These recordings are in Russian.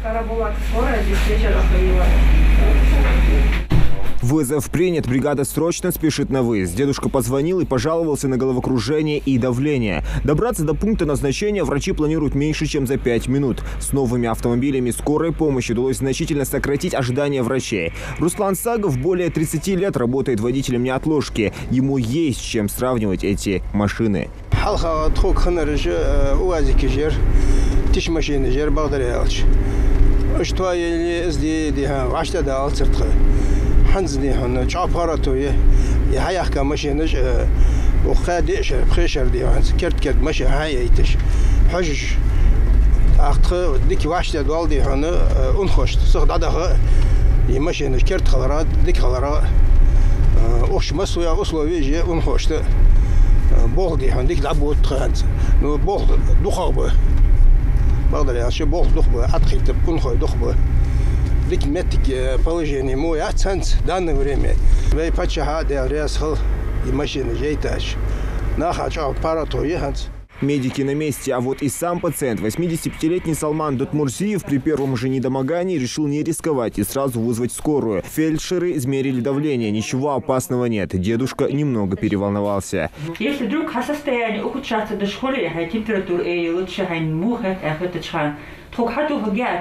Карабулак, скорая диспетчера появилась. Вызов принят, бригада срочно спешит на выезд. Дедушка позвонил и пожаловался на головокружение и давление. Добраться до пункта назначения врачи планируют меньше, чем за 5 минут. С новыми автомобилями скорой помощи удалось значительно сократить ожидания врачей. Руслан Сагов более 30 лет работает водителем неотложки. Ему есть с чем сравнивать эти машины. حنزني هن شعبارته يحيح ماشينش وخادش بخشر دي هنس كرت ماشي هايتش حج أخت ديك واشته دوالدي هن أنخش صخد عده يماشينش كرت خلرات ديك خلرات وش مسوي أصله ويجي أنخشته بولدي هن ديك لعبوا تخانز نو بولد دخبه بقدر يا شو بولد دخبه أدخل تبكون خوي دخبه ديك متك положение мой оценц в данное время. Вы почему резал и машина жейташ. Нахачу аппарату ехать. Медики на месте, а вот и сам пациент, 85-летний Салман Дотмурзиев, при первом же недомогании решил не рисковать и сразу вызвать скорую. Фельдшеры измерили давление, ничего опасного нет. Дедушка немного переволновался. Если вдруг состояние ухудшаться до школы, температура и лучше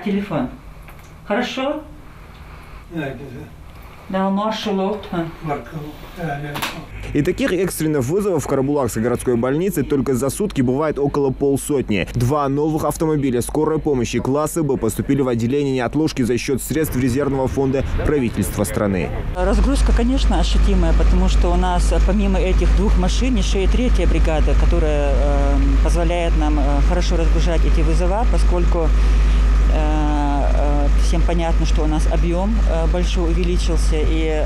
телефон. Хорошо? Да, маршал. И таких экстренных вызовов в Карабулакской городской больнице только за сутки бывает около полсотни. 2 новых автомобиля скорой помощи класса Б поступили в отделение неотложки за счет средств резервного фонда правительства страны. Разгрузка, конечно, ощутимая, потому что у нас помимо этих 2 машин еще и 3-я бригада, которая позволяет нам хорошо разгружать эти вызова, поскольку всем понятно, что у нас объем большой увеличился, и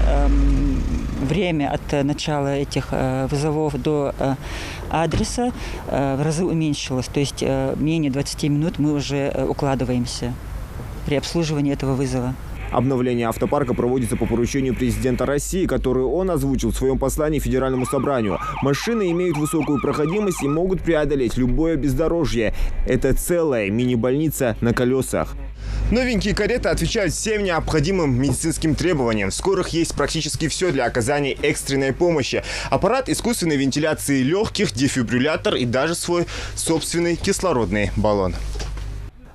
время от начала этих вызовов до адреса в разы уменьшилось. То есть менее 20 минут мы уже укладываемся при обслуживании этого вызова. Обновление автопарка проводится по поручению президента России, который он озвучил в своем послании Федеральному собранию. Машины имеют высокую проходимость и могут преодолеть любое бездорожье. Это целая мини-больница на колесах. Новенькие кареты отвечают всем необходимым медицинским требованиям. В скорых есть практически все для оказания экстренной помощи. Аппарат искусственной вентиляции легких, дефибриллятор и даже свой собственный кислородный баллон.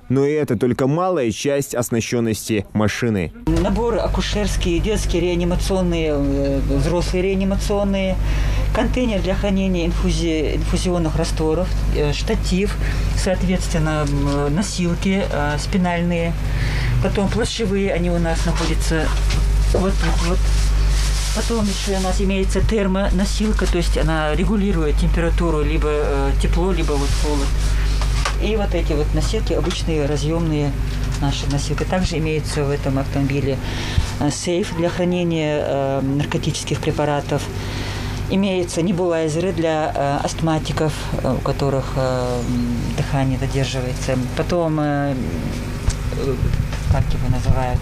Но и это только малая часть оснащенности машины. Наборы акушерские, детские, реанимационные, взрослые реанимационные, контейнер для хранения инфузионных растворов, штатив, соответственно, носилки спинальные, потом плащевые, они у нас находятся вот тут вот. Потом еще у нас имеется термоносилка, то есть она регулирует температуру, либо тепло, либо вот холод. И вот эти вот носилки, обычные разъемные наши носилки. Также имеется в этом автомобиле сейф для хранения наркотических препаратов. Имеются небулайзеры для астматиков, у которых дыхание задерживается. Потом, как его называют,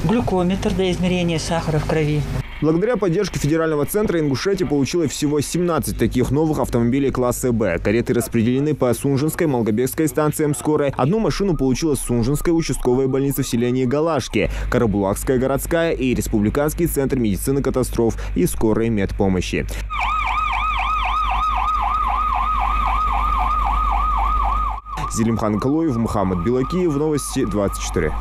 глюкометр для измерения сахара в крови. Благодаря поддержке федерального центра Ингушетия получила всего 17 таких новых автомобилей класса Б. Кареты распределены по Сунжинской, Малгобекской станциям скорой. Одну машину получила Сунжинская участковая больница в селении Галашки, Карабулакская городская и Республиканский центр медицины катастроф и скорой медпомощи. Зелимхан Калоев, Мухаммад Билакиев, Новости 24.